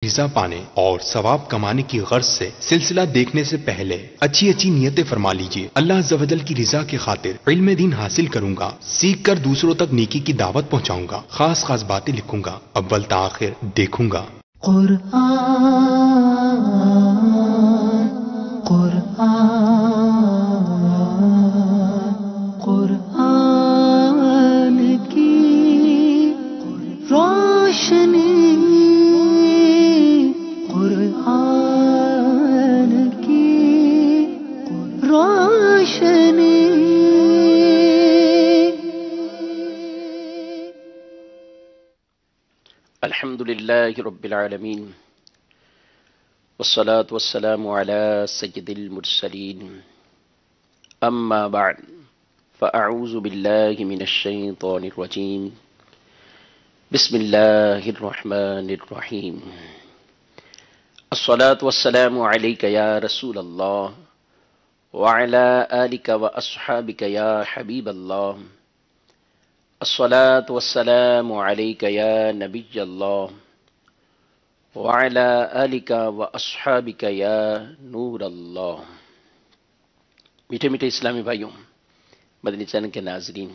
رضا پانے اور ثواب کمانے کی غرض سے سلسلہ دیکھنے سے پہلے اچھی اچھی نیتیں فرما لیجئے۔ اللہ عز و جل کی رضا کی خاطر علم دین حاصل کروں گا، سیکھ کر دوسروں تک نیکی کی دعوت پہنچاؤں گا، خاص خاص باتیں لکھوں گا، اول تا آخر دیکھوں گا۔ قرآن کی روشنی، قرآن کی روشنی۔ الحمد للہ رب العالمین، والصلاة والسلام علی سید المرسلین، اما بعد فاعوذ باللہ من الشیطان الرجیم، بسم اللہ الرحمن الرحیم۔ الصلاة والسلام علیک یا رسول اللہ وعلی آلک واصحابک یا حبیب اللہ۔ الصلاة والسلام علیک یا نبی اللہ وعلی آلک واصحابک یا نور اللہ۔ میٹھے میٹھے اسلامی بھائیوں، مدنی چینل کے ناظرین،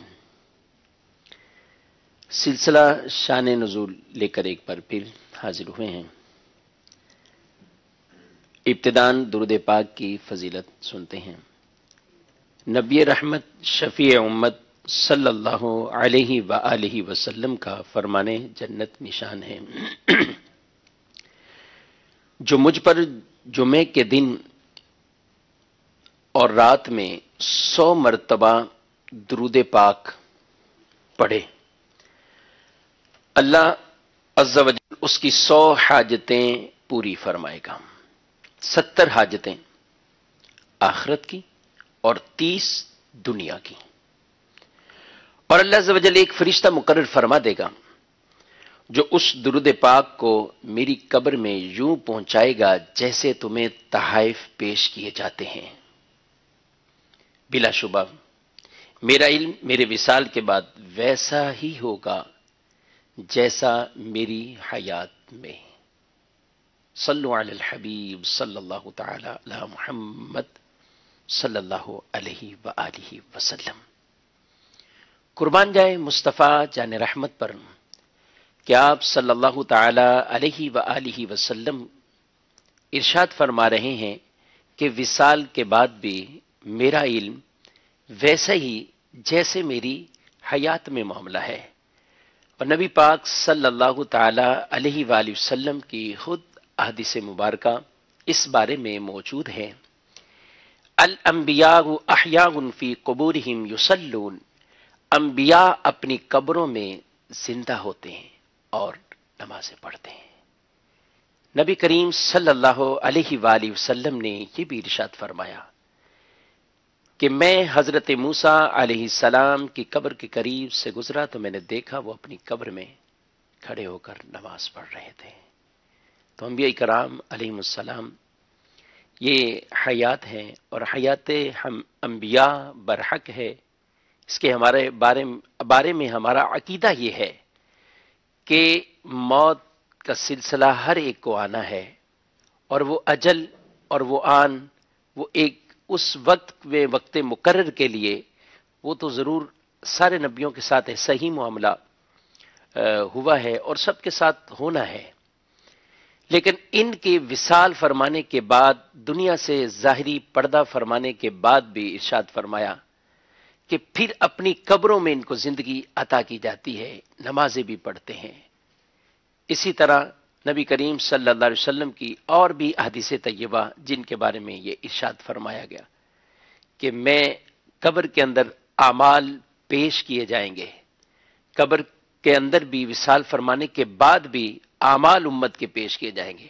سلسلہ شان نزول لے کر ایک بار پھر حاضر ہوئے ہیں۔ ابتداً درود پاک کی فضیلت سنتے ہیں۔ نبی رحمت شفیع امت صلی اللہ علیہ وآلہ وسلم کا فرمانے جنت نشان ہے، جو مجھ پر جمعے کے دن اور رات میں 100 مرتبہ درود پاک پڑھے، اللہ عز و جل اس کی 100 حاجتیں پوری فرمائے گا۔ 70 حاجتیں آخرت کی اور 30 دنیا کی۔ اور اللہ عز و جل ایک فرشتہ مقرر فرما دے گا جو اس درود پاک کو میری قبر میں یوں پہنچائے گا جیسے تمہیں تحائف پیش کیے جاتے ہیں۔ بلا شبہ میرا علم میرے وصال کے بعد ویسا ہی ہوگا جیسا میری حیات میں۔ صلو علی الحبیب صلی اللہ تعالی علی محمد صلی اللہ علیہ وآلہ وسلم۔ قربان جائے مصطفیٰ جان رحمت پر کہ آپ صلی اللہ تعالی علیہ وآلہ وسلم ارشاد فرما رہے ہیں کہ وصال کے بعد بھی میرا علم ویسا ہی جیسے میری حیات میں معاملہ ہے۔ اور نبی پاک صلی اللہ تعالی علیہ وآلہ وسلم کی خود احادیث مبارکہ اس بارے میں موجود ہے۔ الانبیاء احیاء فی قبورہم یصلون، انبیاء اپنی قبروں میں زندہ ہوتے ہیں اور نمازیں پڑھتے ہیں۔ نبی کریم صلی اللہ علیہ وآلہ وسلم نے یہ بھی ارشاد فرمایا کہ میں حضرت موسیٰ علیہ السلام کی قبر کے قریب سے گزرا تو میں نے دیکھا وہ اپنی قبر میں کھڑے ہو کر نماز پڑھ رہے تھے۔ تو انبیاء کرام علیہ السلام یہ حیات ہیں، اور حیات ہم انبیاء برحق ہے۔ اس کے ہمارے بارے میں ہمارا عقیدہ یہ ہے کہ موت کا سلسلہ ہر ایک کو آنا ہے، اور وہ اجل اور وہ آن وہ ایک اس وقت میں وقت مقرر کے لیے وہ تو ضرور سارے نبیوں کے ساتھ ایسا ہی معاملہ ہوا ہے اور سب کے ساتھ ہونا ہے۔ لیکن ان کے وصال فرمانے کے بعد، دنیا سے ظاہری پردہ فرمانے کے بعد بھی ارشاد فرمایا کہ پھر اپنی قبروں میں ان کو زندگی عطا کی جاتی ہے، نمازیں بھی پڑھتے ہیں۔ اسی طرح نبی کریم صلی اللہ علیہ وسلم کی اور بھی احادیث طیبہ جن کے بارے میں یہ ارشاد فرمایا گیا کہ میں قبر کے اندر اعمال پیش کیے جائیں گے، قبر کے اندر بھی وصال فرمانے کے بعد بھی اعمال امت کے پیش کیے جائیں گے،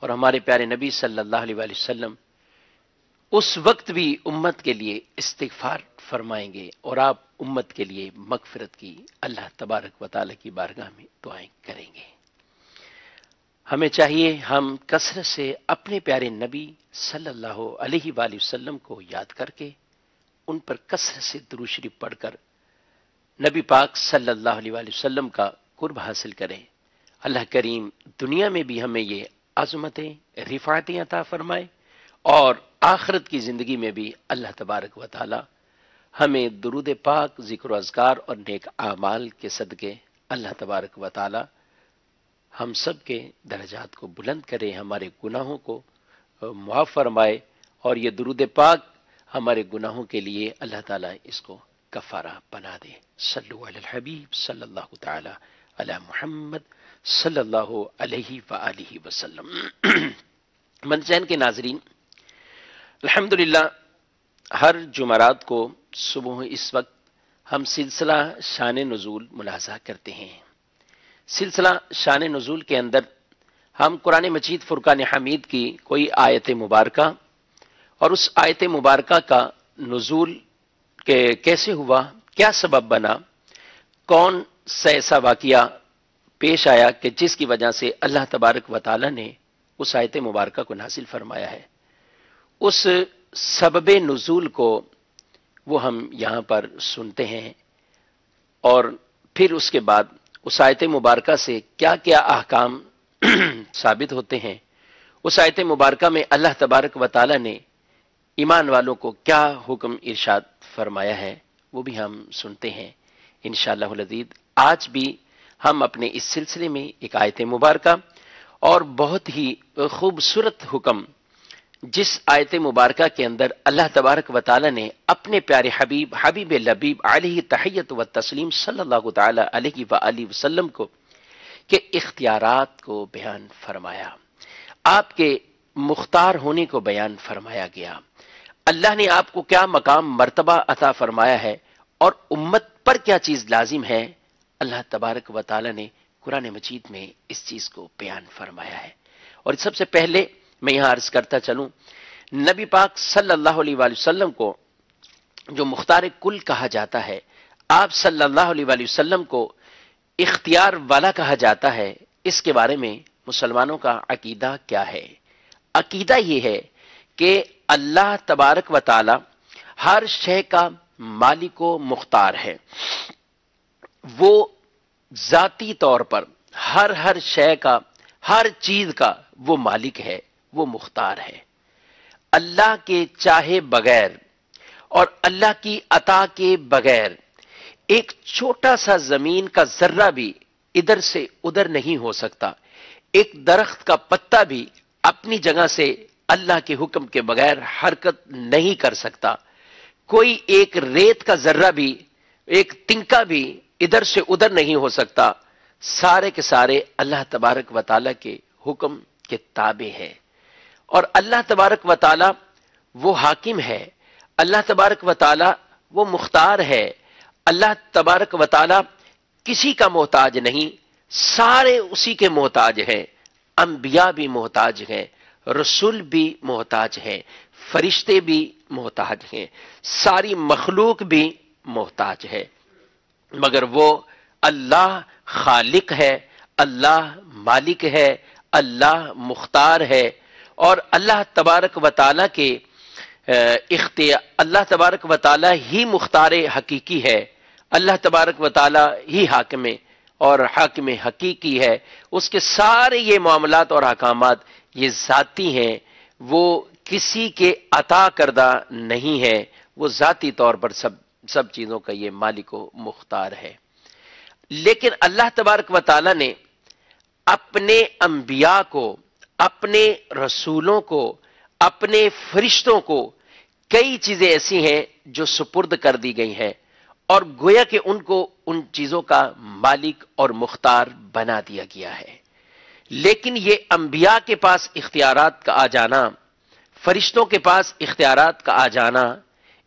اور ہمارے پیارے نبی صلی اللہ علیہ وآلہ وسلم اس وقت بھی امت کے لیے استغفار فرمائیں گے، اور آپ امت کے لیے مغفرت کی اللہ تبارک و تعالی کی بارگاہ میں دعائیں کریں گے۔ ہمیں چاہیے ہم کثرت سے اپنے پیارے نبی صلی اللہ علیہ وآلہ وسلم کو یاد کر کے ان پر کثرت سے درود شریف پڑھ کر نبی پاک صلی اللہ علیہ وآلہ وسلم کا قرب حاصل کریں۔ اللہ کریم دنیا میں بھی ہمیں یہ عظمتیں، رفعتیں عطا فرمائے، اور آخرت کی زندگی میں بھی اللہ تبارک و تعالی ہمیں درود پاک، ذکر و اذکار اور نیک اعمال کے صدقے اللہ تبارک و تعالی ہم سب کے درجات کو بلند کرے، ہمارے گناہوں کو معاف فرمائے، اور یہ درود پاک ہمارے گناہوں کے لیے اللہ تعالیٰ اس کو کفارہ بنا دے۔ صلو علی الحبیب صلی اللہ تعالی علی محمد صلی اللہ علیہ وآلہ وسلم۔ منچین کے ناظرین، الحمدللہ ہر جمعرات کو صبح اس وقت ہم سلسلہ شان نزول ملاحظہ کرتے ہیں۔ سلسلہ شان نزول کے اندر ہم قرآن مجید فرقان حمید کی کوئی آیت مبارکہ اور اس آیت مبارکہ کا نزول کیسے ہوا، کیا سبب بنا، کون سا ایسا واقعہ پیش آیا کہ جس کی وجہ سے اللہ تبارک و تعالی نے اس آیت مبارکہ کو نازل فرمایا ہے، اس سبب نزول کو وہ ہم یہاں پر سنتے ہیں، اور پھر اس کے بعد اس آیت مبارکہ سے کیا کیا احکام ثابت ہوتے ہیں، اس آیت مبارکہ میں اللہ تبارک و تعالی نے ایمان والوں کو کیا حکم ارشاد فرمایا ہے، وہ بھی ہم سنتے ہیں انشاءاللہ العزیز۔ آج بھی ہم اپنے اس سلسلے میں ایک آیت مبارکہ اور بہت ہی خوبصورت حکم، جس آیت مبارکہ کے اندر اللہ تبارک و تعالی نے اپنے پیارے حبیب حبیب لبیب علیہ تحیت و تسلیم صلی اللہ تعالی علیہ وآلہ وسلم کو کے اختیارات کو بیان فرمایا، آپ کے مختار ہونے کو بیان فرمایا گیا، اللہ نے آپ کو کیا مقام مرتبہ عطا فرمایا ہے اور امت پر کیا چیز لازم ہے، اللہ تبارک و تعالی نے قرآن مجید میں اس چیز کو بیان فرمایا ہے۔ اور سب سے پہلے میں یہاں عرض کرتا چلوں، نبی پاک صلی اللہ علیہ وآلہ وسلم کو جو مختار کل کہا جاتا ہے، آپ صلی اللہ علیہ وآلہ وسلم کو اختیار والا کہا جاتا ہے، اس کے بارے میں مسلمانوں کا عقیدہ کیا ہے؟ عقیدہ یہ ہے کہ اللہ تبارک و تعالی ہر شے کا مالک و مختار ہے، وہ ذاتی طور پر ہر شے کا، ہر چیز کا وہ مالک ہے، وہ مختار ہے۔ اللہ کے چاہے بغیر اور اللہ کی عطا کے بغیر ایک چھوٹا سا زمین کا ذرہ بھی ادھر سے ادھر نہیں ہو سکتا، ایک درخت کا پتا بھی اپنی جگہ سے اللہ کے حکم کے بغیر حرکت نہیں کر سکتا، کوئی ایک ریت کا ذرہ بھی، ایک تنکا بھی ادھر سے ادھر نہیں ہو سکتا، سارے کے سارے اللہ تبارک و تعالی کے حکم کے تابع ہے۔ اور اللہ تبارک و تعالی وہ حاکم ہے، اللہ تبارک و تعالی وہ مختار ہے، اللہ تبارک و تعالی کسی کا محتاج نہیں، سارے اسی کے محتاج ہیں، انبیاء بھی محتاج ہیں، رسول بھی محتاج ہیں، فرشتے بھی محتاج ہیں، ساری مخلوق بھی محتاج ہے، مگر وہ اللہ خالق ہے، اللہ مالک ہے، اللہ مختار ہے، اور اللہ تبارک و تعالی کے اللہ تبارک و تعالی ہی مختار حقیقی ہے، اللہ تبارک و تعالی ہی حاکم اور حاکم حقیقی ہے، اس کے سارے یہ معاملات اور احکامات یہ ذاتی ہیں، وہ کسی کے عطا کردہ نہیں ہے، وہ ذاتی طور پر سب چیزوں کا یہ مالک و مختار ہے۔ لیکن اللہ تبارک و تعالی نے اپنے انبیاء کو، اپنے رسولوں کو، اپنے فرشتوں کو کئی چیزیں ایسی ہیں جو سپرد کر دی گئی ہیں، اور گویا کہ ان کو ان چیزوں کا مالک اور مختار بنا دیا گیا ہے۔ لیکن یہ انبیاء کے پاس اختیارات کا آ جانا، فرشتوں کے پاس اختیارات کا آ جانا،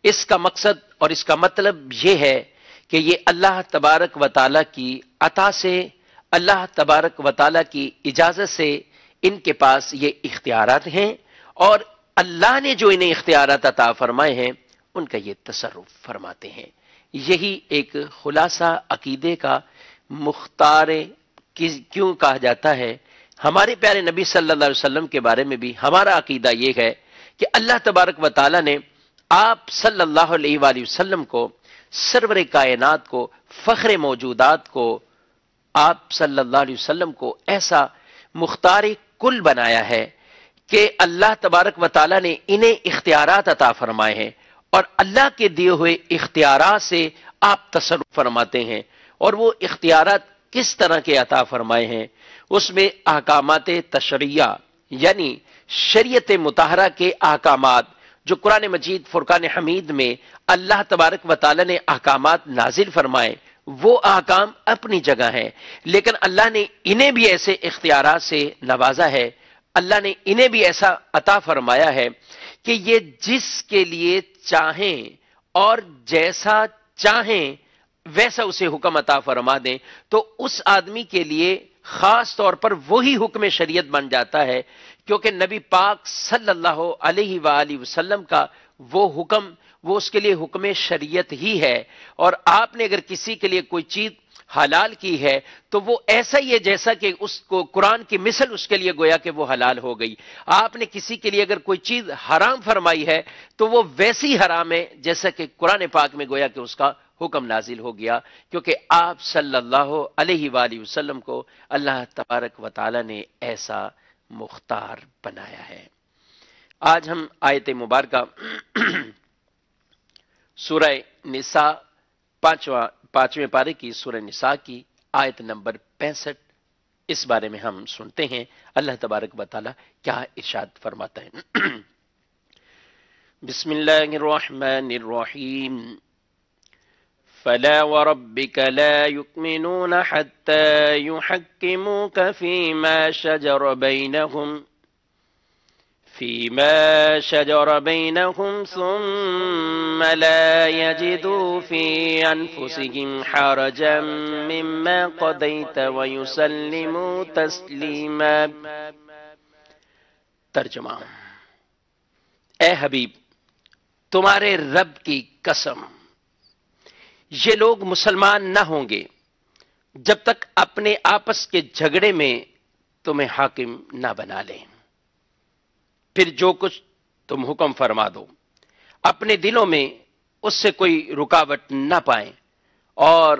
اس کا مقصد اور اس کا مطلب یہ ہے کہ یہ اللہ تبارک و تعالی کی عطا سے، اللہ تبارک و تعالی کی اجازت سے ان کے پاس یہ اختیارات ہیں، اور اللہ نے جو انہیں اختیارات عطا فرمائے ہیں ان کا یہ تصرف فرماتے ہیں۔ یہی ایک خلاصہ عقیدے کا مختار کیوں کہا جاتا ہے۔ ہمارے پیارے نبی صلی اللہ علیہ وسلم کے بارے میں بھی ہمارا عقیدہ یہ ہے کہ اللہ تبارک و تعالی نے آپ صلی اللہ علیہ وآلہ وسلم کو، سرور کائنات کو، فخر موجودات کو، آپ صلی اللہ علیہ وسلم کو ایسا مختار کل بنایا ہے کہ اللہ تبارک و تعالیٰ نے انہیں اختیارات عطا فرمائے ہیں، اور اللہ کے دیے ہوئے اختیارات سے آپ تصرف فرماتے ہیں، اور وہ اختیارات کس طرح کے عطا فرمائے ہیں؟ اس میں احکامات تشریعہ یعنی شریعت مطہرہ کے احکامات جو قرآن مجید فرقان حمید میں اللہ تبارک و تعالیٰ نے احکامات نازل فرمائے، وہ احکام اپنی جگہ ہیں، لیکن اللہ نے انہیں بھی ایسے اختیارات سے نوازا ہے، اللہ نے انہیں بھی ایسا عطا فرمایا ہے کہ یہ جس کے لیے چاہیں اور جیسا چاہیں ویسا اسے حکم عطا فرما دیں، تو اس آدمی کے لیے خاص طور پر وہی حکم شریعت بن جاتا ہے، کیونکہ نبی پاک صلی اللہ علیہ وآلہ وسلم کا وہ حکم، وہ اس کے لیے حکم شریعت ہی ہے، اور آپ نے اگر کسی کے لیے کوئی چیز حلال کی ہے تو وہ ایسا ہی ہے جیسا کہ اس کو قرآن کی مثل اس کے لیے گویا کہ وہ حلال ہو گئی۔ آپ نے کسی کے لیے اگر کوئی چیز حرام فرمائی ہے تو وہ ویسی حرام ہے جیسا کہ قرآن پاک میں گویا کہ اس کا حکم نازل ہو گیا، کیونکہ آپ صلی اللہ علیہ وآلہ وسلم کو اللہ تبارک و تعالی نے ایسا مختار بنایا ہے۔ آج ہم آیت مبارکہ سورہ نساء پانچویں پارے کی سورہ نساء کی آیت نمبر 65، اس بارے میں ہم سنتے ہیں اللہ تبارک و تعالی کیا ارشاد فرماتا ہے۔ بسم اللہ الرحمن الرحیم، فلا وربك لا يؤمنون حتى يحكموك فيما شجر بينهم ثم لا يجدوا في أنفسهم حرجا مما قضيت ويسلموا تسليما۔ ترجمہ: اے حبیب، تمہارے رب کی قسم، یہ لوگ مسلمان نہ ہوں گے جب تک اپنے آپس کے جھگڑے میں تمہیں حاکم نہ بنا لیں، پھر جو کچھ تم حکم فرما دو اپنے دلوں میں اس سے کوئی رکاوٹ نہ پائیں، اور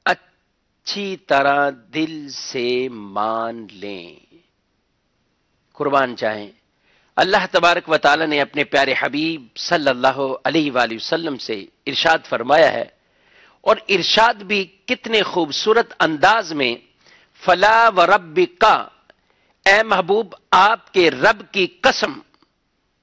اچھی طرح دل سے مان لیں۔ قربان جائیں، اللہ تبارک و تعالی نے اپنے پیارے حبیب صلی اللہ علیہ وآلہ وسلم سے ارشاد فرمایا ہے، اور ارشاد بھی کتنے خوبصورت انداز میں، فلا وربک، اے محبوب آپ کے رب کی قسم،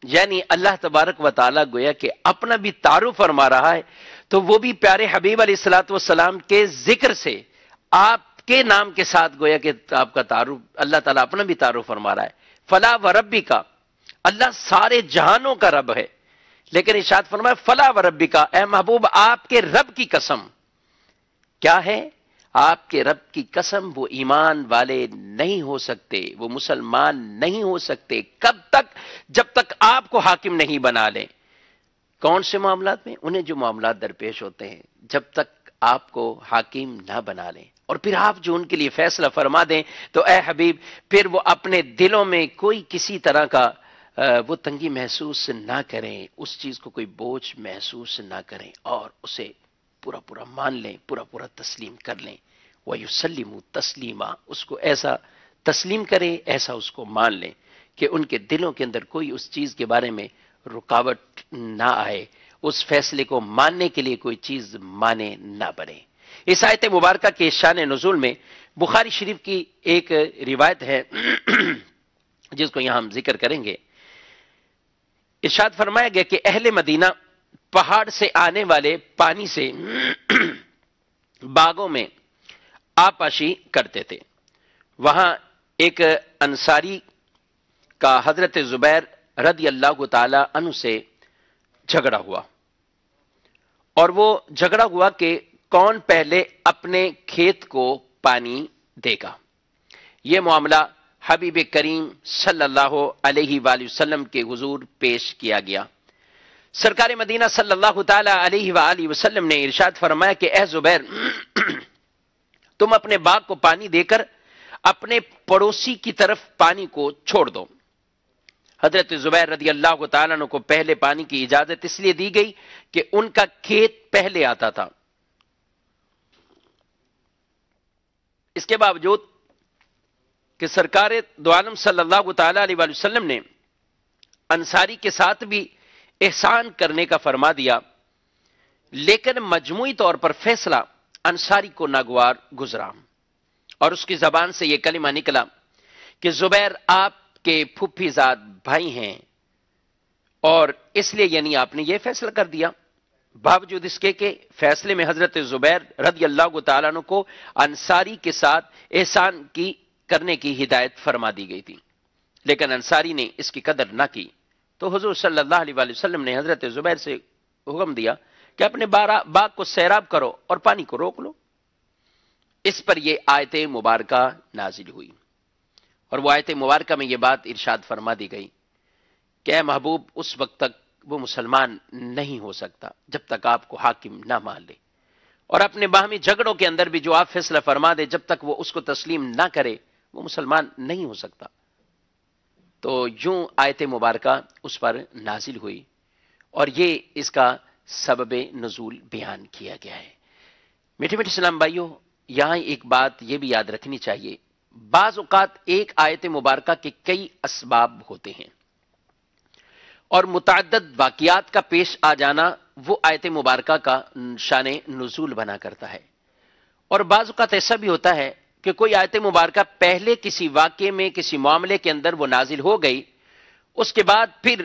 یعنی اللہ تبارک و تعالیٰ گویا کہ اپنا بھی تعارف فرما رہا ہے، تو وہ بھی پیارے حبیب علیہ الصلوۃ والسلام کے ذکر سے آپ کے نام کے ساتھ گویا کہ آپ کا تعارف، اللہ تعالیٰ اپنا بھی تعارف فرما رہا ہے۔ فلا وربک، اللہ سارے جہانوں کا رب ہے، لیکن ارشاد فرمایا فلا وربک، اے محبوب آپ کے رب کی قسم۔ کیا ہے؟ آپ کے رب کی قسم، وہ ایمان والے نہیں ہو سکتے، وہ مسلمان نہیں ہو سکتے، کب تک؟ جب تک آپ کو حاکم نہیں بنا لیں۔ کون سے معاملات میں؟ انہیں جو معاملات درپیش ہوتے ہیں، جب تک آپ کو حاکم نہ بنا لیں، اور پھر آپ جو ان کے لیے فیصلہ فرما دیں، تو اے حبیب پھر وہ اپنے دلوں میں کوئی کسی طرح کا وہ تنگی محسوس نہ کریں، اس چیز کو کوئی بوجھ محسوس نہ کریں، اور اسے پورا مان لیں، پورا تسلیم کر لیں۔ وَيُسَلِّمُوا تَسْلِيمًا، اس کو ایسا تسلیم کریں، ایسا اس کو مان لیں کہ ان کے دلوں کے اندر کوئی اس چیز کے بارے میں رکاوٹ نہ آئے، اس فیصلے کو ماننے کے لیے کوئی چیز مانے نہ بنے۔ اس آیت مبارکہ کے شان نزول میں بخاری شریف کی ایک روایت ہے جس کو یہاں ہم ذکر کریں گے۔ ارشاد فرمایا گیا کہ اہل مدینہ پہاڑ سے آنے والے پانی سے باغوں میں آبپاشی کرتے تھے۔ وہاں ایک انصاری کا حضرت زبیر رضی اللہ تعالی عنہ سے جھگڑا ہوا، اور وہ جھگڑا ہوا کہ کون پہلے اپنے کھیت کو پانی دے گا۔ یہ معاملہ حبیب کریم صلی اللہ علیہ وآلہ وسلم کے حضور پیش کیا گیا۔ سرکار مدینہ صلی اللہ تعالی علیہ وآلہ وسلم نے ارشاد فرمایا کہ اے زبیر، تم اپنے باغ کو پانی دے کر اپنے پڑوسی کی طرف پانی کو چھوڑ دو۔ حضرت زبیر رضی اللہ تعالیٰ عنہ کو پہلے پانی کی اجازت اس لیے دی گئی کہ ان کا کھیت پہلے آتا تھا۔ اس کے باوجود کہ سرکار دو عالم صلی اللہ تعالی علیہ وآلہ وسلم نے انصاری کے ساتھ بھی احسان کرنے کا فرما دیا، لیکن مجموعی طور پر فیصلہ انصاری کو ناگوار گزرا اور اس کی زبان سے یہ کلمہ نکلا کہ زبیر آپ کے پھپھی زاد بھائی ہیں، اور اس لیے یعنی آپ نے یہ فیصلہ کر دیا، باوجود اس کے کہ فیصلے میں حضرت زبیر رضی اللہ تعالیٰ عنہ کو انصاری کے ساتھ احسان کرنے کی ہدایت فرما دی گئی تھی، لیکن انصاری نے اس کی قدر نہ کی، تو حضور صلی اللہ علیہ وآلہ وسلم نے حضرت زبیر سے حکم دیا کہ اپنے باغ کو سیراب کرو اور پانی کو روک لو۔ اس پر یہ آیت مبارکہ نازل ہوئی، اور وہ آیت مبارکہ میں یہ بات ارشاد فرما دی گئی کہ اے محبوب، اس وقت تک وہ مسلمان نہیں ہو سکتا جب تک آپ کو حاکم نہ مان لے، اور اپنے باہمی جھگڑوں کے اندر بھی جو آپ فیصلہ فرما دے جب تک وہ اس کو تسلیم نہ کرے وہ مسلمان نہیں ہو سکتا۔ تو یوں آیت مبارکہ اس پر نازل ہوئی، اور یہ اس کا سبب نزول بیان کیا گیا ہے۔ میٹھے میٹھے اسلام بھائیوں، یہاں ایک بات یہ بھی یاد رکھنی چاہیے، بعض اوقات ایک آیت مبارکہ کے کئی اسباب ہوتے ہیں، اور متعدد واقعات کا پیش آ جانا وہ آیت مبارکہ کا شان نزول بنا کرتا ہے، اور بعض اوقات ایسا بھی ہوتا ہے کہ کوئی آیت مبارکہ پہلے کسی واقعے میں کسی معاملے کے اندر وہ نازل ہو گئی، اس کے بعد پھر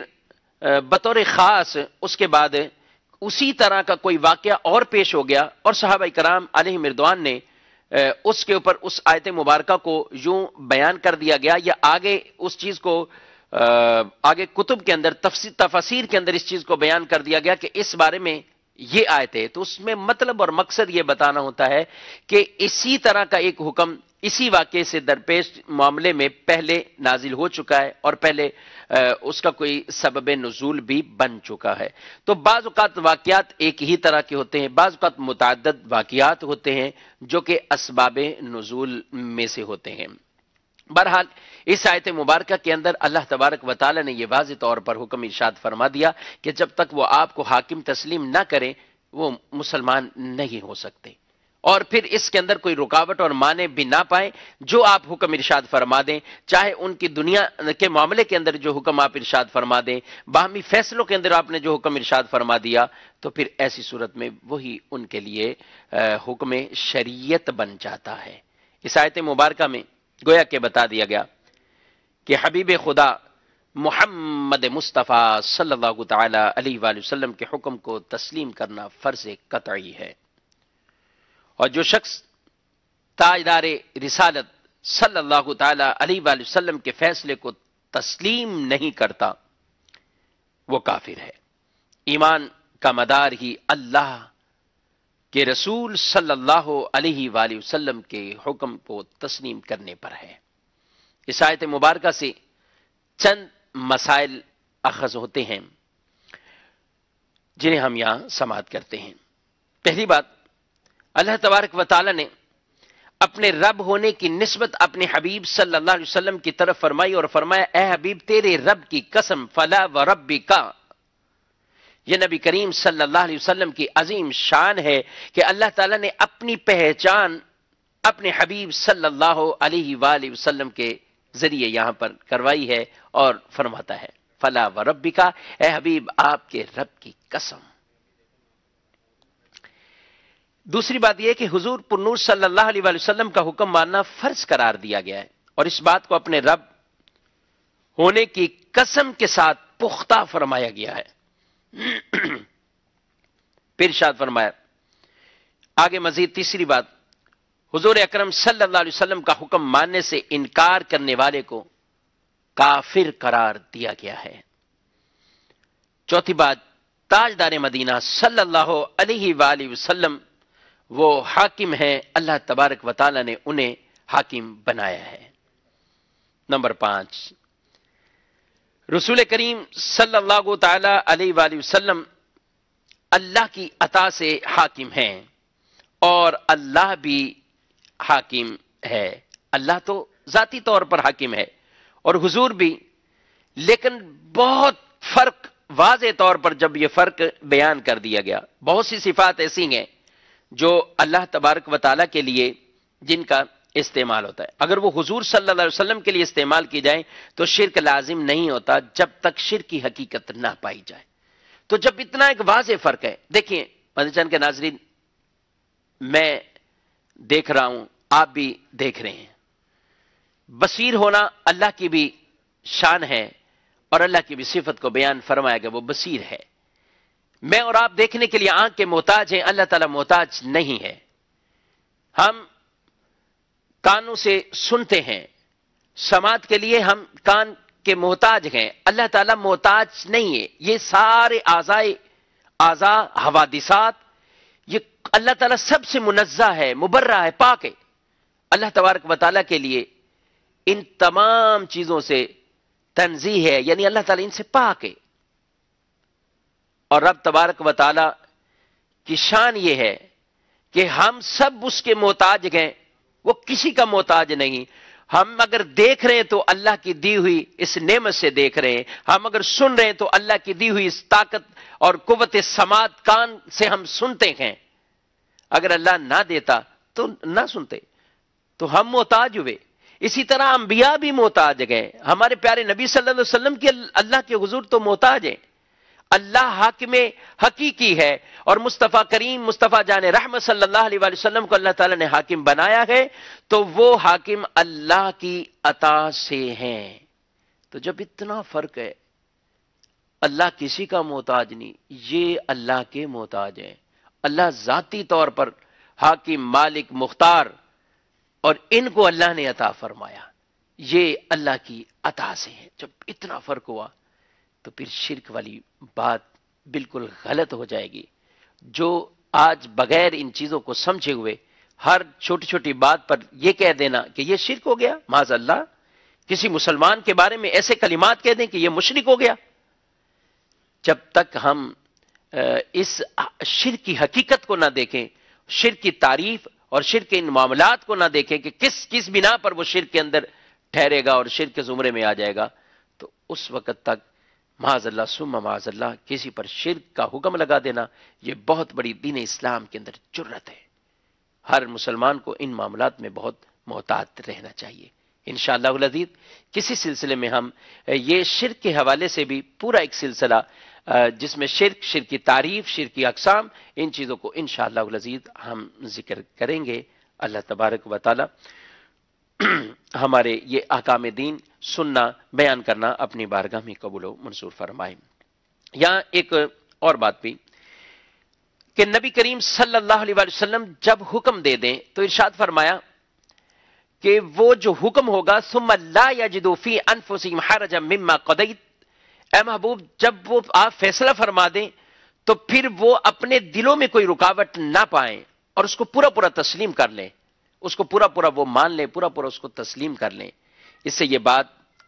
بطور خاص اس کے بعد اسی طرح کا کوئی واقعہ اور پیش ہو گیا، اور صحابہ کرام علیہم رضوان نے اس کے اوپر اس آیت مبارکہ کو یوں بیان کر دیا گیا، یا آگے اس چیز کو آگے کتب کے اندر تفاسیر کے اندر اس چیز کو بیان کر دیا گیا کہ اس بارے میں یہ آیت ہے، تو اس میں مطلب اور مقصد یہ بتانا ہوتا ہے کہ اسی طرح کا ایک حکم اسی واقعے سے درپیش معاملے میں پہلے نازل ہو چکا ہے، اور پہلے اس کا کوئی سبب نزول بھی بن چکا ہے۔ تو بعض اوقات واقعات ایک ہی طرح کے ہوتے ہیں، بعض اوقات متعدد واقعات ہوتے ہیں جو کہ اسباب نزول میں سے ہوتے ہیں۔ بہرحال اس آیت مبارکہ کے اندر اللہ تبارک و تعالی نے یہ واضح طور پر حکم ارشاد فرما دیا کہ جب تک وہ آپ کو حاکم تسلیم نہ کریں وہ مسلمان نہیں ہو سکتے، اور پھر اس کے اندر کوئی رکاوٹ اور مانع بھی نہ پائیں، جو آپ حکم ارشاد فرما دیں، چاہے ان کی دنیا کے معاملے کے اندر جو حکم آپ ارشاد فرما دیں، باہمی فیصلوں کے اندر آپ نے جو حکم ارشاد فرما دیا، تو پھر ایسی صورت میں وہی ان کے لیے حکم شریعت بن جاتا ہے۔ اس آیت مبارکہ میں گویا کہ بتا دیا گیا کہ حبیب خدا محمد مصطفیٰ صلی اللہ تعالی علیہ وآلہ وسلم کے حکم کو تسلیم کرنا فرض قطعی ہے، اور جو شخص تاجدار رسالت صلی اللہ تعالی علیہ وآلہ وسلم کے فیصلے کو تسلیم نہیں کرتا وہ کافر ہے۔ ایمان کا مدار ہی اللہ کہ رسول صلی اللہ علیہ وآلہ وسلم کے حکم کو تسلیم کرنے پر ہے۔ اس آیت مبارکہ سے چند مسائل اخذ ہوتے ہیں جنہیں ہم یہاں سماعت کرتے ہیں۔ پہلی بات، اللہ تبارک و تعالی نے اپنے رب ہونے کی نسبت اپنے حبیب صلی اللہ علیہ وسلم کی طرف فرمائی اور فرمایا اے حبیب تیرے رب کی قسم فلا وربک، یہ نبی کریم صلی اللہ علیہ وسلم کی عظیم شان ہے کہ اللہ تعالیٰ نے اپنی پہچان اپنے حبیب صلی اللہ علیہ وآلہ وسلم کے ذریعے یہاں پر کروائی ہے، اور فرماتا ہے فلا وربک، اے حبیب آپ کے رب کی قسم۔ دوسری بات یہ کہ حضور پر نور صلی اللہ علیہ وآلہ وسلم کا حکم ماننا فرض قرار دیا گیا ہے، اور اس بات کو اپنے رب ہونے کی قسم کے ساتھ پختہ فرمایا گیا ہے۔ پھر ارشاد فرمایا آگے مزید تیسری بات، حضور اکرم صلی اللہ علیہ وسلم کا حکم ماننے سے انکار کرنے والے کو کافر قرار دیا گیا ہے۔ چوتھی بات، تاجدار مدینہ صلی اللہ علیہ وآلہ وسلم وہ حاکم ہیں، اللہ تبارک و تعالی نے انہیں حاکم بنایا ہے۔ نمبر 5، رسول کریم صلی اللہ تعالی علیہ وآلہ وسلم اللہ کی عطا سے حاکم ہیں، اور اللہ بھی حاکم ہے۔ اللہ تو ذاتی طور پر حاکم ہے اور حضور بھی، لیکن بہت فرق واضح طور پر جب یہ فرق بیان کر دیا گیا، بہت سی صفات ایسی ہیں جو اللہ تبارک و تعالیٰ کے لیے جن کا استعمال ہوتا ہے. اگر وہ حضور صلی اللہ علیہ وسلم کے لیے استعمال کی جائے تو شرک لازم نہیں ہوتا جب تک شرک کی حقیقت نہ پائی جائے. تو جب اتنا ایک واضح فرق ہے، دیکھیں مدنی چینل کے ناظرین، میں دیکھ رہا ہوں، آپ بھی دیکھ رہے ہیں، بصیر ہونا اللہ کی بھی شان ہے اور اللہ کی بھی صفت کو بیان فرمایا گیا، وہ بصیر ہے. میں اور آپ دیکھنے کے لیے آنکھ کے محتاج ہیں، اللہ تعالیٰ محتاج نہیں ہے. ہم کانوں سے سنتے ہیں، سماعت کے لیے ہم کان کے محتاج ہیں، اللہ تعالیٰ محتاج نہیں ہے. یہ سارے اعضاء حوادثات، یہ اللہ تعالیٰ سب سے منزہ ہے، مبرہ ہے، پاک ہے. اللہ تبارک و تعالیٰ کے لیے ان تمام چیزوں سے تنزیہ ہے، یعنی اللہ تعالیٰ ان سے پاک ہے. اور رب تبارک و تعالیٰ کی شان یہ ہے کہ ہم سب اس کے محتاج ہیں، وہ کسی کا محتاج نہیں. ہم اگر دیکھ رہے ہیں تو اللہ کی دی ہوئی اس نعمت سے دیکھ رہے ہیں، ہم اگر سن رہے ہیں تو اللہ کی دی ہوئی اس طاقت اور قوت سماعت کان سے ہم سنتے ہیں. اگر اللہ نہ دیتا تو نہ سنتے، تو ہم محتاج ہوئے. اسی طرح انبیاء بھی محتاج گئے. ہمارے پیارے نبی صلی اللہ علیہ وسلم کی اللہ کے حضور تو محتاج ہیں. اللہ حاکم حقیقی ہے اور مصطفیٰ کریم، مصطفیٰ جان رحمت صلی اللہ علیہ وآلہ وسلم کو اللہ تعالیٰ نے حاکم بنایا ہے، تو وہ حاکم اللہ کی عطا سے ہیں. تو جب اتنا فرق ہے، اللہ کسی کا محتاج نہیں، یہ اللہ کے محتاج ہیں. اللہ ذاتی طور پر حاکم، مالک، مختار، اور ان کو اللہ نے عطا فرمایا، یہ اللہ کی عطا سے ہیں. جب اتنا فرق ہوا تو پھر شرک والی بات بالکل غلط ہو جائے گی. جو آج بغیر ان چیزوں کو سمجھے ہوئے ہر چھوٹی چھوٹی بات پر یہ کہہ دینا کہ یہ شرک ہو گیا، معاذ اللہ، کسی مسلمان کے بارے میں ایسے کلمات کہہ دیں کہ یہ مشرک ہو گیا. جب تک ہم اس شرک کی حقیقت کو نہ دیکھیں، شرک کی تعریف اور شرک کے ان معاملات کو نہ دیکھیں کہ کس بنا پر وہ شرک کے اندر ٹھہرے گا اور شرک کے زمرے میں آ جائے گا، تو اس وقت تک معاذ اللہ ثم معاذ اللہ کسی پر شرک کا حکم لگا دینا یہ بہت بڑی دین اسلام کے اندر جرت ہے. ہر مسلمان کو ان معاملات میں بہت محتاط رہنا چاہیے. انشاءاللہ العزیز کسی سلسلے میں ہم یہ شرک کے حوالے سے بھی پورا ایک سلسلہ جس میں شرک کی تعریف، شرک کی اقسام، ان چیزوں کو انشاءاللہ العزیز ہم ذکر کریں گے. اللہ تبارک و تعالی ہمارے یہ احکام دین سننا، بیان کرنا اپنی بارگاہ میں قبول و منظور فرمائے. یہاں ایک اور بات بھی کہ نبی کریم صلی اللہ علیہ وسلم جب حکم دے دیں تو ارشاد فرمایا کہ وہ جو حکم ہوگا ثم لا یجدوا فی انفسہم حرجا مما قضیت، اے محبوب جب وہ آپ فیصلہ فرما دیں تو پھر وہ اپنے دلوں میں کوئی رکاوٹ نہ پائیں اور اس کو پورا تسلیم کر لیں، اس کو پورا وہ مان لیں، پورا اس کو تسلیم کر لیں. اس سے یہ بات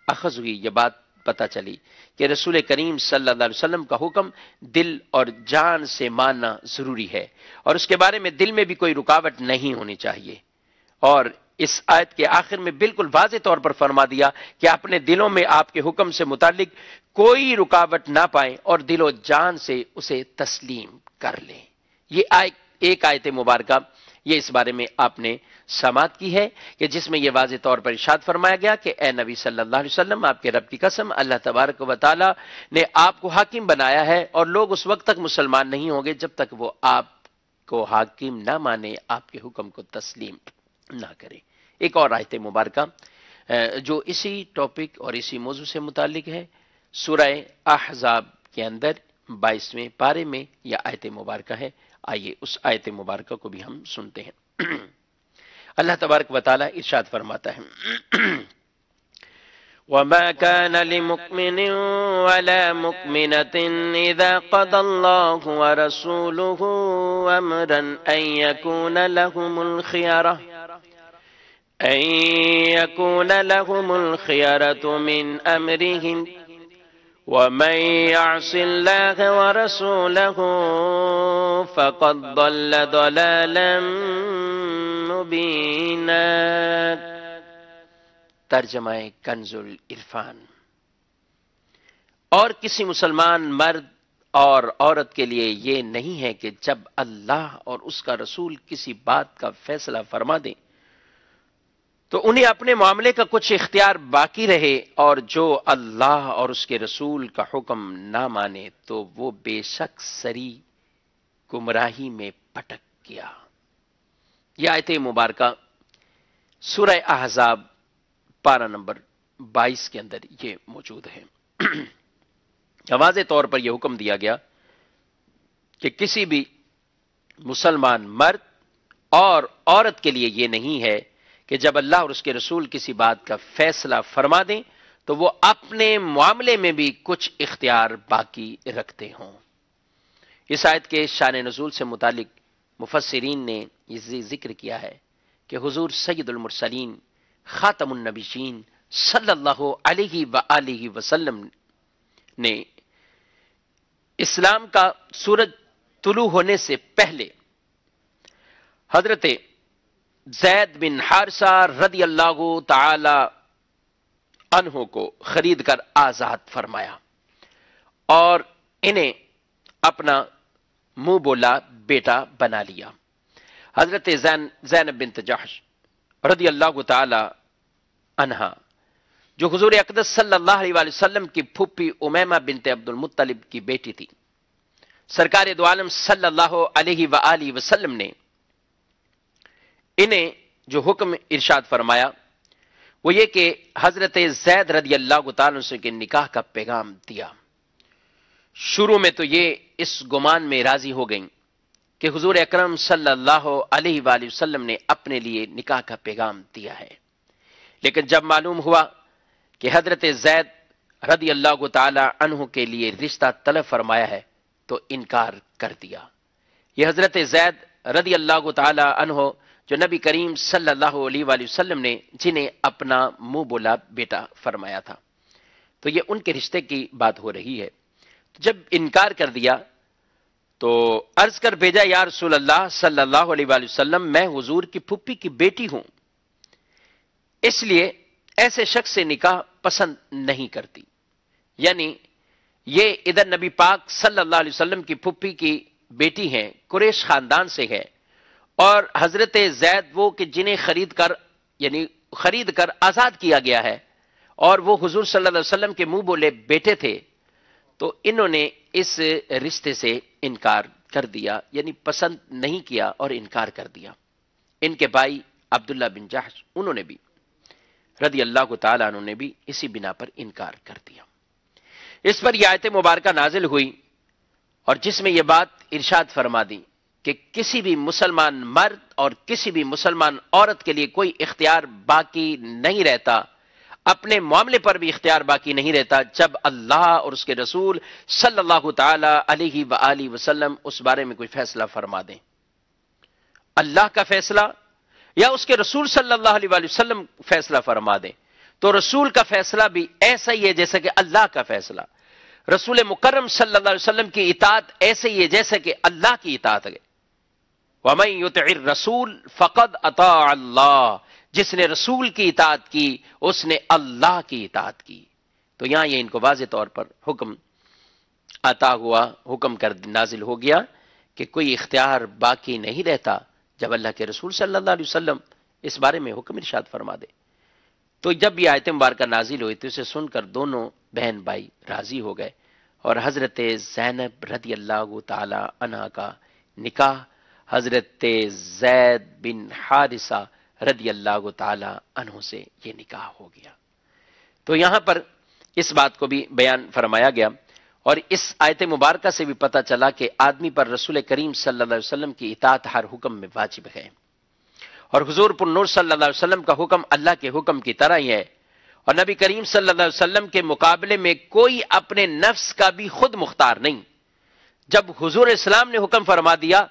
اخذ ہوئی، یہ بات پتہ چلی کہ رسول کریم صلی اللہ علیہ وسلم کا حکم دل اور جان سے ماننا ضروری ہے اور اس کے بارے میں دل میں بھی کوئی رکاوٹ نہیں ہونی چاہیے. اور اس آیت کے آخر میں بالکل واضح طور پر فرما دیا کہ اپنے دلوں میں آپ کے حکم سے متعلق کوئی رکاوٹ نہ پائیں اور دل و جان سے اسے تسلیم کر لیں. یہ ایک آیت مبارکہ یہ اس بارے میں آپ نے سماعت کی ہے کہ جس میں یہ واضح طور پر ارشاد فرمایا گیا کہ اے نبی صلی اللہ علیہ وسلم، آپ کے رب کی قسم اللہ تبارک و تعالی نے آپ کو حاکم بنایا ہے اور لوگ اس وقت تک مسلمان نہیں ہوں گے جب تک وہ آپ کو حاکم نہ مانے، آپ کے حکم کو تسلیم نہ کرے. ایک اور آیت مبارکہ جو اسی ٹاپک اور اسی موضوع سے متعلق ہے، سورہ احزاب کے اندر 22ویں پارے میں یہ آیت مبارکہ ہے. آئیے اس آیت مبارکہ کو بھی ہم سنتے ہیں. اللہ تبارک و تعالی ارشاد فرماتا ہے وَمَا كَانَ لِمُؤْمِنٍ وَلَا مُؤْمِنَةٍ إِذَا قَضَى اللَّهُ وَرَسُولُهُ أَمْرًا أَن يَكُونَ لَهُمُ الْخِيَرَةُ مِنْ أَمْرِهِمْ وَمَن يَعْصِ اللَّهَ وَرَسُولَهُ فَقَدْ ضَلَّ ضَلَالًا مُبِينًا. ترجمہ کنز العرفان. اور کسی مسلمان مرد اور عورت کے لیے یہ نہیں ہے کہ جب اللہ اور اس کا رسول کسی بات کا فیصلہ فرما دیں تو انہیں اپنے معاملے کا کچھ اختیار باقی رہے، اور جو اللہ اور اس کے رسول کا حکم نہ مانے تو وہ بے شک سری گمراہی میں پٹک گیا۔ یہ آیت مبارکہ سورہ احزاب پارہ نمبر 22 کے اندر یہ موجود ہے۔ واضح طور پر یہ حکم دیا گیا کہ کسی بھی مسلمان مرد اور عورت کے لیے یہ نہیں ہے کہ جب اللہ اور اس کے رسول کسی بات کا فیصلہ فرما دیں تو وہ اپنے معاملے میں بھی کچھ اختیار باقی رکھتے ہوں۔ اس آیت کے شان نزول سے متعلق مفسرین نے یہ ذکر کیا ہے کہ حضور سید المرسلین خاتم النبیین صلی اللہ علیہ وآلہ وسلم نے اسلام کا سورج طلوع ہونے سے پہلے حضرت زید بن حارثہ رضی اللہ تعالی عنہ کو خرید کر آزاد فرمایا اور انہیں اپنا منہ بولا بیٹا بنا لیا۔ حضرت زینب بنت جحش رضی اللہ تعالی عنہا جو حضور اقدس صلی اللہ علیہ وآلہ وسلم کی پھوپھی امیمہ بنت عبد المطلب کی بیٹی تھی، سرکار دو عالم صلی اللہ علیہ وآلہ وسلم نے انہیں جو حکم ارشاد فرمایا وہ یہ کہ حضرت زید رضی اللہ تعالیٰ عنہ کے نکاح کا پیغام دیا۔ شروع میں تو یہ اس گمان میں راضی ہو گئیں کہ حضور اکرم صلی اللہ علیہ وآلہ وسلم نے اپنے لیے نکاح کا پیغام دیا ہے، لیکن جب معلوم ہوا کہ حضرت زید رضی اللہ تعالی عنہ کے لیے رشتہ طلب فرمایا ہے تو انکار کر دیا۔ یہ حضرت زید رضی اللہ تعالی عنہ جو نبی کریم صلی اللہ علیہ وآلہ وسلم نے جنہیں اپنا منہ بولا بیٹا فرمایا تھا، تو یہ ان کے رشتے کی بات ہو رہی ہے۔ جب انکار کر دیا تو عرض کر بھیجا، یا رسول اللہ صلی اللہ علیہ وآلہ وسلم میں حضور کی پھوپھی کی بیٹی ہوں، اس لیے ایسے شخص سے نکاح پسند نہیں کرتی۔ یعنی یہ ادھر نبی پاک صلی اللہ علیہ وسلم کی پھوپھی کی بیٹی ہیں، قریش خاندان سے ہے، اور حضرت زید وہ کہ جنہیں خرید کر آزاد کیا گیا ہے، اور وہ حضور صلی اللہ علیہ وسلم کے منہ بولے بیٹے تھے، تو انہوں نے اس رشتے سے انکار کر دیا، یعنی پسند نہیں کیا اور انکار کر دیا۔ ان کے بھائی عبداللہ بن جحش انہوں نے بھی رضی اللہ تعالیٰ عنہ نے بھی اسی بنا پر انکار کر دیا۔ اس پر یہ آیت مبارکہ نازل ہوئی اور جس میں یہ بات ارشاد فرما دی کہ کسی بھی مسلمان مرد اور کسی بھی مسلمان عورت کے لیے کوئی اختیار باقی نہیں رہتا، اپنے معاملے پر بھی اختیار باقی نہیں رہتا جب اللہ اور اس کے رسول صلی اللہ تعالی علیہ وآلہ وسلم اس بارے میں کوئی فیصلہ فرما دیں۔ اللہ کا فیصلہ یا اس کے رسول صلی اللہ علیہ وآلہ وسلم فیصلہ فرما دیں تو رسول کا فیصلہ بھی ایسا ہی ہے جیسا کہ اللہ کا فیصلہ، رسول مکرم صلی اللہ علیہ وسلم کی اطاعت ایسے ہی ہے جیسے کہ اللہ کی اطاعت ہے۔ وَمَن يُطِعِ الرَّسُولَ فَقَدْ أَطَاعَ اللَّهَ، جس نے رسول کی اطاعت کی اس نے اللہ کی اطاعت کی۔ تو یہاں یہ ان کو واضح طور پر حکم عطا ہوا، حکم کر نازل ہو گیا کہ کوئی اختیار باقی نہیں رہتا جب اللہ کے رسول صلی اللہ علیہ وسلم اس بارے میں حکم ارشاد فرما دے۔ تو جب یہ آیت مبارکہ نازل ہوئی تو اسے سن کر دونوں بہن بھائی راضی ہو گئے اور حضرت زینب رضی اللہ تعالی عنہا کا نکاح حضرت زید بن حارثہ رضی اللہ تعالی عنہ سے یہ نکاح ہو گیا۔ تو یہاں پر اس بات کو بھی بیان فرمایا گیا اور اس آیت مبارکہ سے بھی پتہ چلا کہ آدمی پر رسول کریم صلی اللہ علیہ وسلم کی اطاعت ہر حکم میں واجب ہے، اور حضور پر نور صلی اللہ علیہ وسلم کا حکم اللہ کے حکم کی طرح ہی ہے، اور نبی کریم صلی اللہ علیہ وسلم کے مقابلے میں کوئی اپنے نفس کا بھی خود مختار نہیں۔ جب حضور اسلام نے حکم فرما دیا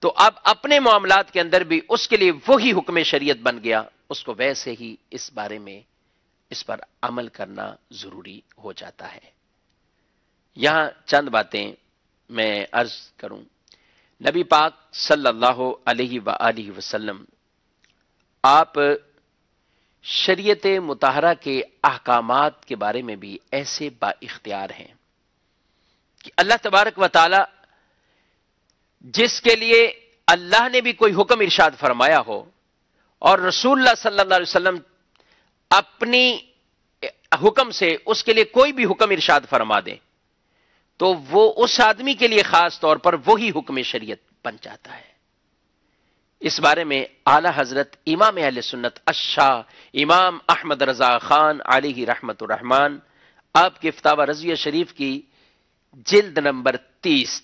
تو اب اپنے معاملات کے اندر بھی اس کے لیے وہی حکم شریعت بن گیا، اس کو ویسے ہی اس بارے میں اس پر عمل کرنا ضروری ہو جاتا ہے۔ یہاں چند باتیں میں عرض کروں۔ نبی پاک صلی اللہ علیہ وآلہ وسلم آپ شریعت مطہرہ کے احکامات کے بارے میں بھی ایسے با اختیار ہیں کہ اللہ تبارک و تعالی جس کے لیے اللہ نے بھی کوئی حکم ارشاد فرمایا ہو اور رسول اللہ صلی اللہ علیہ وسلم اپنی حکم سے اس کے لیے کوئی بھی حکم ارشاد فرما دیں تو وہ اس آدمی کے لیے خاص طور پر وہی حکم شریعت بن جاتا ہے۔ اس بارے میں اعلی حضرت امام اہل سنت الشاہ امام احمد رضا خان علیہ رحمت الرحمان آپ کے فتاوی رضویہ شریف کی جلد نمبر 30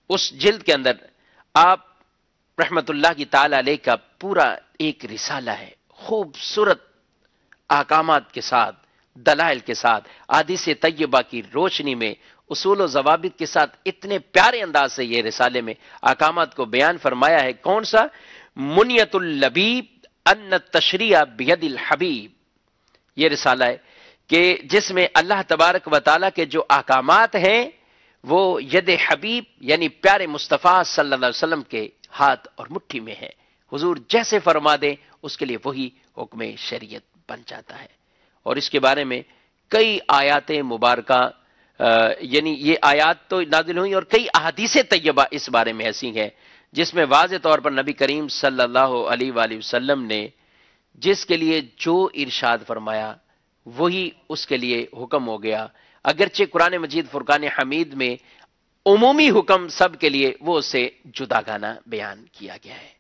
اس جلد کے اندر آپ رحمت اللہ کی تعالی علیہ کا پورا ایک رسالہ ہے، خوبصورت احکامات کے ساتھ، دلائل کے ساتھ، احادیث طیبہ کی روشنی میں، اصول و ضوابط کے ساتھ اتنے پیارے انداز سے یہ رسالے میں احکامات کو بیان فرمایا ہے۔ کون سا؟ منیت اللبیب ان التشریع بید الحبیب، یہ رسالہ ہے کہ جس میں اللہ تبارک و تعالیٰ کے جو احکامات ہیں وہ ید حبیب یعنی پیارے مصطفیٰ صلی اللہ علیہ وسلم کے ہاتھ اور مٹھی میں ہے، حضور جیسے فرما دیں اس کے لیے وہی حکم شریعت بن جاتا ہے۔ اور اس کے بارے میں کئی آیات مبارکہ یعنی یہ آیات تو نازل ہوئی اور کئی احادیث طیبہ اس بارے میں ایسی ہیں جس میں واضح طور پر نبی کریم صلی اللہ علیہ وآلہ وسلم نے جس کے لیے جو ارشاد فرمایا وہی اس کے لیے حکم ہو گیا، اگرچہ قرآن مجید فرقان حمید میں عمومی حکم سب کے لیے وہ اسے جداگانہ بیان کیا گیا ہے۔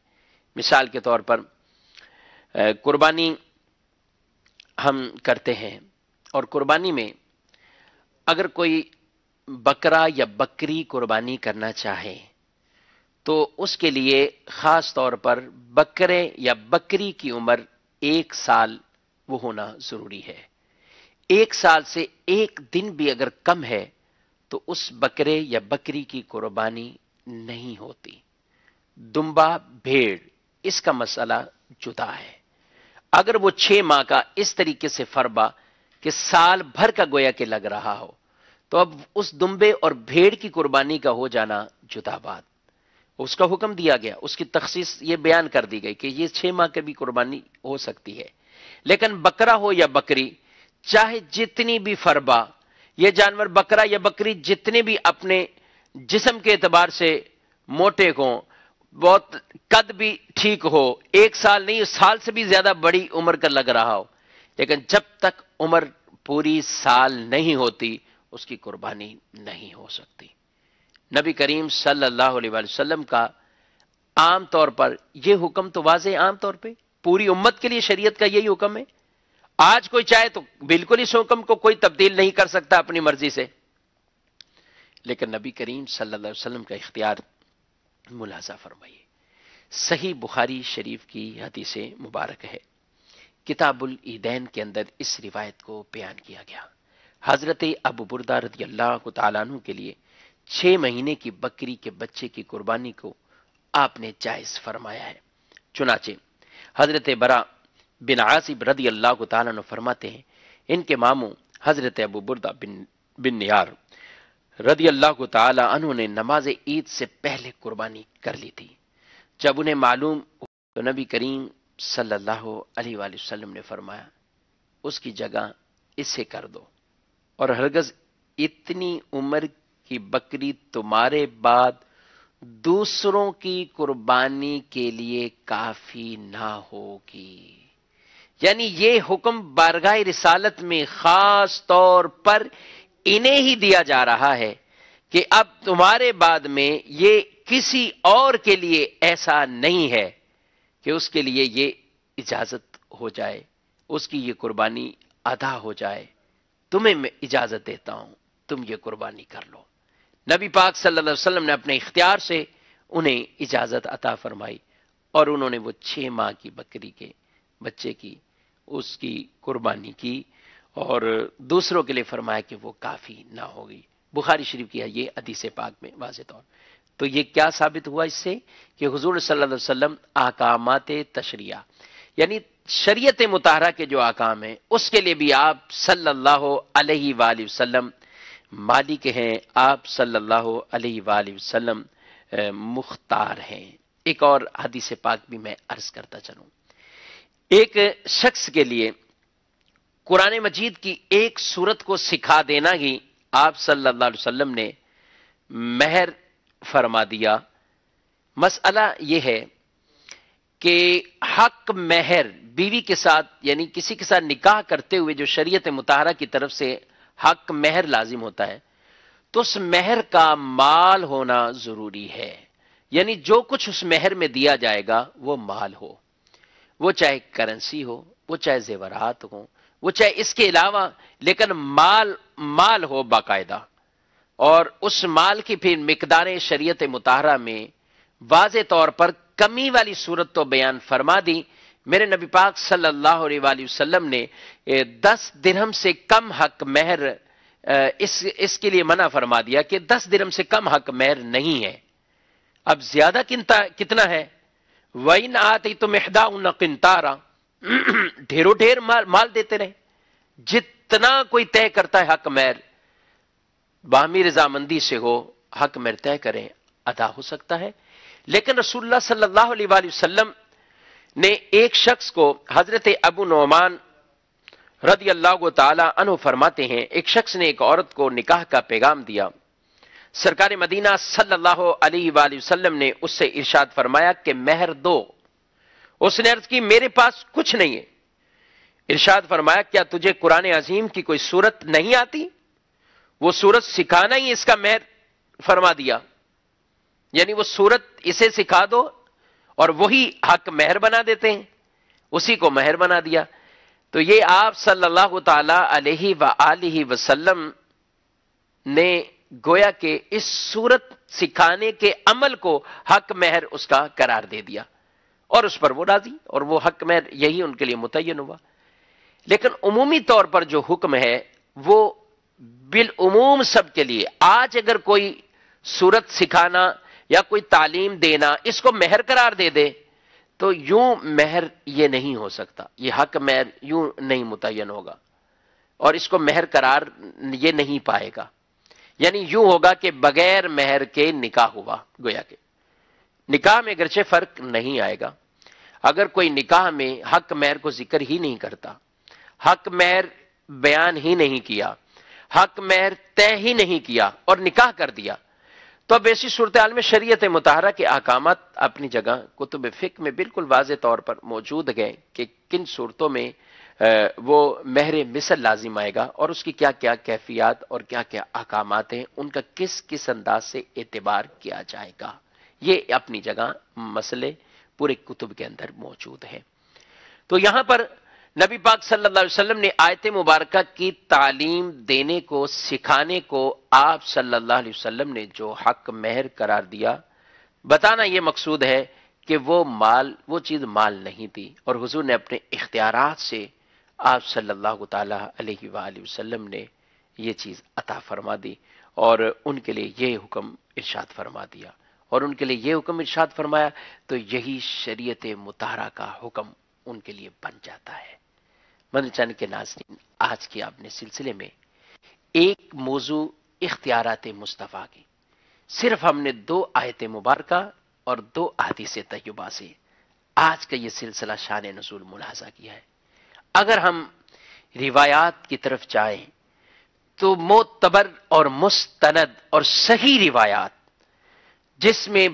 مثال کے طور پر قربانی ہم کرتے ہیں اور قربانی میں اگر کوئی بکرا یا بکری قربانی کرنا چاہے تو اس کے لیے خاص طور پر بکرے یا بکری کی عمر 1 سال وہ ہونا ضروری ہے۔ 1 سال سے 1 دن بھی اگر کم ہے تو اس بکرے یا بکری کی قربانی نہیں ہوتی۔ دمبا بھیڑ اس کا مسئلہ جدا ہے، اگر وہ 6 ماہ کا اس طریقے سے فربا کہ سال بھر کا گویا کہ لگ رہا ہو تو اب اس دمبے اور بھیڑ کی قربانی کا ہو جانا جدا بات، اس کا حکم دیا گیا، اس کی تخصیص یہ بیان کر دی گئی کہ یہ 6 ماہ کی بھی قربانی ہو سکتی ہے۔ لیکن بکرا ہو یا بکری چاہے جتنی بھی فربا، یہ جانور بکرا یا بکری جتنے بھی اپنے جسم کے اعتبار سے موٹے ہوں، بہت قد بھی ٹھیک ہو، 1 سال نہیں سال سے بھی زیادہ بڑی عمر کا لگ رہا ہو، لیکن جب تک عمر پوری سال نہیں ہوتی اس کی قربانی نہیں ہو سکتی۔ نبی کریم صلی اللہ علیہ وآلہ وسلم کا عام طور پر یہ حکم تو واضح عام طور پہ پوری امت کے لیے شریعت کا یہی حکم ہے۔ آج کوئی چاہے تو بالکل اس حکم کو کوئی تبدیل نہیں کر سکتا اپنی مرضی سے، لیکن نبی کریم صلی اللہ علیہ وسلم کا اختیار ملاحظہ فرمائیے۔ صحیح بخاری شریف کی حدیث مبارک ہے، کتاب العیدین کے اندر اس روایت کو بیان کیا گیا۔ حضرت ابو بردہ رضی اللہ تعالیٰ عنہ کے لیے 6 مہینے کی بکری کے بچے کی قربانی کو آپ نے جائز فرمایا ہے۔ چنانچہ حضرت برا بن عازب رضی اللہ تعالیٰ عنہ فرماتے ہیں ان کے ماموں حضرت ابو بردہ بن نیار رضی اللہ تعالیٰ عنہ نے نماز عید سے پہلے قربانی کر لی تھی۔ جب انہیں معلوم تو نبی کریم صلی اللہ علیہ وآلہ وسلم نے فرمایا اس کی جگہ اسے کر دو، اور ہرگز اتنی عمر کی بکری تمہارے بعد دوسروں کی قربانی کے لیے کافی نہ ہوگی۔ یعنی یہ حکم بارگاہ رسالت میں خاص طور پر انہیں ہی دیا جا رہا ہے کہ اب تمہارے بعد میں یہ کسی اور کے لیے ایسا نہیں ہے کہ اس کے لیے یہ اجازت ہو جائے، اس کی یہ قربانی ادا ہو جائے، تمہیں میں اجازت دیتا ہوں تم یہ قربانی کر لو۔ نبی پاک صلی اللہ علیہ وسلم نے اپنے اختیار سے انہیں اجازت عطا فرمائی اور انہوں نے وہ 6 ماہ کی بکری کے بچے کی اس کی قربانی کی اور دوسروں کے لیے فرمایا کہ وہ کافی نہ ہوگی۔ بخاری شریف کی ہے یہ حدیث پاک میں واضح طور۔ تو یہ کیا ثابت ہوا اس سے کہ حضور صلی اللہ علیہ وسلم احکامات تشریع یعنی شریعت مطہرہ کے جو احکام ہیں اس کے لیے بھی آپ صلی اللہ علیہ وآلہ وسلم مالک ہیں، آپ صلی اللہ علیہ وآلہ وسلم مختار ہیں۔ ایک اور حدیث پاک بھی میں عرض کرتا چلوں، ایک شخص کے لیے قرآن مجید کی ایک سورت کو سکھا دینا ہی آپ صلی اللہ علیہ وسلم نے مہر فرما دیا۔ مسئلہ یہ ہے کہ حق مہر بیوی کے ساتھ یعنی کسی کے ساتھ نکاح کرتے ہوئے جو شریعت مطہرہ کی طرف سے حق مہر لازم ہوتا ہے تو اس مہر کا مال ہونا ضروری ہے. یعنی جو کچھ اس مہر میں دیا جائے گا وہ مال ہو، وہ چاہے کرنسی ہو، وہ چاہے زیورات ہو، وہ چاہے اس کے علاوہ، لیکن مال ہو باقاعدہ. اور اس مال کی پھر مقداریں شریعت مطہرہ میں واضح طور پر کمی والی صورت تو بیان فرما دی. میرے نبی پاک صلی اللہ علیہ وآلہ وسلم نے 10 درہم سے کم حق مہر اس کے لیے منع فرما دیا کہ 10 درہم سے کم حق مہر نہیں ہے. اب زیادہ کتنا ہے؟ وَإِنْ آتَيْتُمْ إِحْدَاهُنَّ قِنْطَارًا، ڈھیروں ڈھیر مال دیتے رہے. جتنا کوئی طے کرتا ہے حق مہر باہمی رضامندی سے ہو، حق مہر طے کریں، ادا ہو سکتا ہے. لیکن رسول اللہ صلی اللہ علیہ وآلہ وسلم نے ایک شخص کو، حضرت ابو نعمان رضی اللہ تعالی عنہ فرماتے ہیں، ایک شخص نے ایک عورت کو نکاح کا پیغام دیا. سرکار مدینہ صلی اللہ علیہ وآلہ وسلم نے اس سے ارشاد فرمایا کہ مہر دو. اس نے عرض کی میرے پاس کچھ نہیں ہے. ارشاد فرمایا کیا تجھے قرآن عظیم کی کوئی سورت نہیں آتی؟ وہ سورت سکھانا ہی اس کا مہر فرما دیا. یعنی وہ سورت اسے سکھا دو اور وہی حق مہر بنا دیتے ہیں، اسی کو مہر بنا دیا. تو یہ آپ صلی اللہ تعالی علیہ وآلہ وسلم نے گویا کہ اس سورت سکھانے کے عمل کو حق مہر اس کا قرار دے دیا اور اس پر وہ راضی، اور وہ حق مہر یہی ان کے لیے متعین ہوا. لیکن عمومی طور پر جو حکم ہے وہ بالعموم سب کے لیے. آج اگر کوئی سورت سکھانا یا کوئی تعلیم دینا اس کو مہر قرار دے دے تو یوں مہر یہ نہیں ہو سکتا، یہ حق مہر یوں نہیں متعین ہوگا اور اس کو مہر قرار یہ نہیں پائے گا. یعنی یوں ہوگا کہ بغیر مہر کے نکاح ہوا. گویا کہ نکاح میں اگرچہ فرق نہیں آئے گا. اگر کوئی نکاح میں حق مہر کو ذکر ہی نہیں کرتا، حق مہر بیان ہی نہیں کیا، حق مہر طے ہی نہیں کیا اور نکاح کر دیا، تو اب ایسی صورتحال میں شریعت مطہرہ کے احکامات اپنی جگہ کتب فقہ میں بالکل واضح طور پر موجود گئے کہ کن صورتوں میں وہ مہر مثل لازم آئے گا اور اس کی کیا کیا کیفیات اور کیا کیا احکامات ہیں، ان کا کس کس انداز سے اعتبار کیا جائے گا. یہ اپنی جگہ مسئلے پورے کتب کے اندر موجود ہیں. تو یہاں پر نبی پاک صلی اللہ علیہ وسلم نے آیت مبارکہ کی تعلیم دینے کو، سکھانے کو آپ صلی اللہ علیہ وسلم نے جو حق مہر قرار دیا، بتانا یہ مقصود ہے کہ وہ چیز مال نہیں تھی اور حضور نے اپنے اختیارات سے آپ صلی اللہ تعالی علیہ وآلہ وسلم نے یہ چیز عطا فرما دی اور ان کے لیے یہ حکم ارشاد فرما دیا اور ان کے لیے یہ حکم ارشاد فرمایا تو یہی شریعت مطہرہ کا حکم ان کے لیے بن جاتا ہے. مدنی چینل کے ناظرین، آج کے آپ نے سلسلے میں ایک موضوع اختیارات مصطفیٰ کی، صرف ہم نے 2 آیت مبارکہ اور 2 احادیث طیبہ سے آج کا یہ سلسلہ شان نزول ملاحظہ کیا ہے. اگر ہم روایات کی طرف جائیں تو معتبر اور مستند اور صحیح روایات جس میں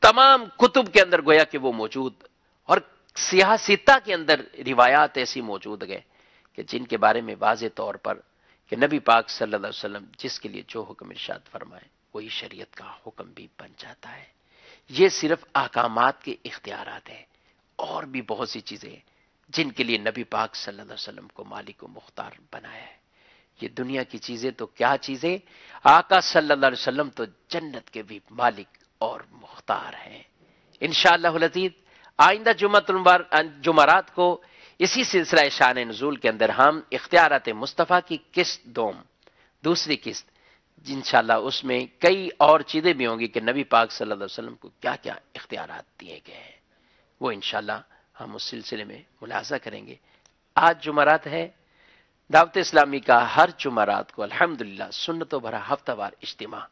تمام کتب کے اندر گویا کہ وہ موجود، اور سیاہ ستہ کے اندر روایات ایسی موجود گئے کہ جن کے بارے میں واضح طور پر کہ نبی پاک صلی اللہ علیہ وسلم جس کے لیے جو حکم ارشاد فرمائے وہی شریعت کا حکم بھی بن جاتا ہے. یہ صرف احکامات کے اختیارات ہیں، اور بھی بہت سی چیزیں ہیں جن کے لیے نبی پاک صلی اللہ علیہ وسلم کو مالک و مختار بنایا ہے. یہ دنیا کی چیزیں تو کیا چیزیں، آقا صلی اللہ علیہ وسلم تو جنت کے بھی مالک اور مختار ہیں. انشاءاللہ العزیز آئندہ جمعرات کو اسی سلسلہ شان نزول کے اندر ہم اختیارات مصطفیٰ کی قسط دوسری قسط، انشاءاللہ اس میں کئی اور چیزیں بھی ہوں گی کہ نبی پاک صلی اللہ علیہ وسلم کو کیا کیا اختیارات دیے گئے ہیں، وہ انشاءاللہ ہم اس سلسلے میں ملاحظہ کریں گے. آج جمعرات ہے. دعوت اسلامی کا ہر جمعرات کو الحمدللہ سنتوں بھرا ہفتہ وار اجتماع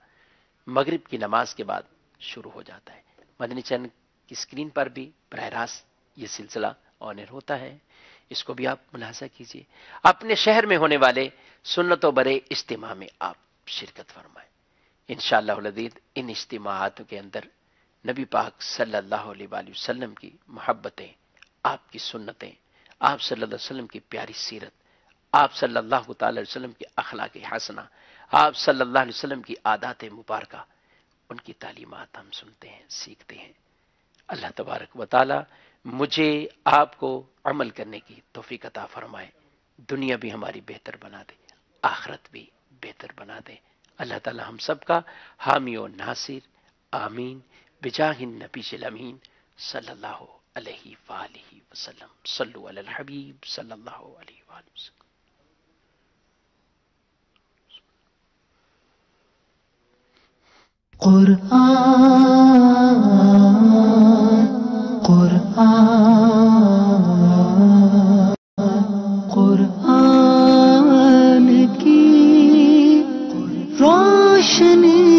مغرب کی نماز کے بعد شروع ہو جاتا ہے. مدنی چینل کی اسکرین پر بھی براہ راست یہ سلسلہ آن ایئر ہوتا ہے، اس کو بھی آپ ملاحظہ کیجیے. اپنے شہر میں ہونے والے سنتوں بھرے اجتماع میں آپ شرکت فرمائیں. انشاءاللہ العزیز ان اجتماعات کے اندر نبی پاک صلی اللہ علیہ وآلہ وسلم کی محبتیں، آپ کی سنتیں، آپ صلی اللہ علیہ وسلم کی پیاری سیرت، آپ صلی اللہ تعالی علیہ وسلم کے اخلاق حسنہ، آپ صلی اللہ علیہ وسلم کی عادات مبارکہ، ان کی تعلیمات ہم سنتے ہیں، سیکھتے ہیں۔ اللہ تبارک و تعالی مجھے آپ کو عمل کرنے کی توفیق عطا فرمائے، دنیا بھی ہماری بہتر بنا دے، آخرت بھی بہتر بنا دے۔ اللہ تعالی ہم سب کا حامی و ناصر، آمین، بجاہ النبی الامین صلی اللہ علیہ وآلہ وسلم۔ صلو علی الحبیب صلی اللہ علیہ وآلہ وسلم۔ قرآن کی روشنی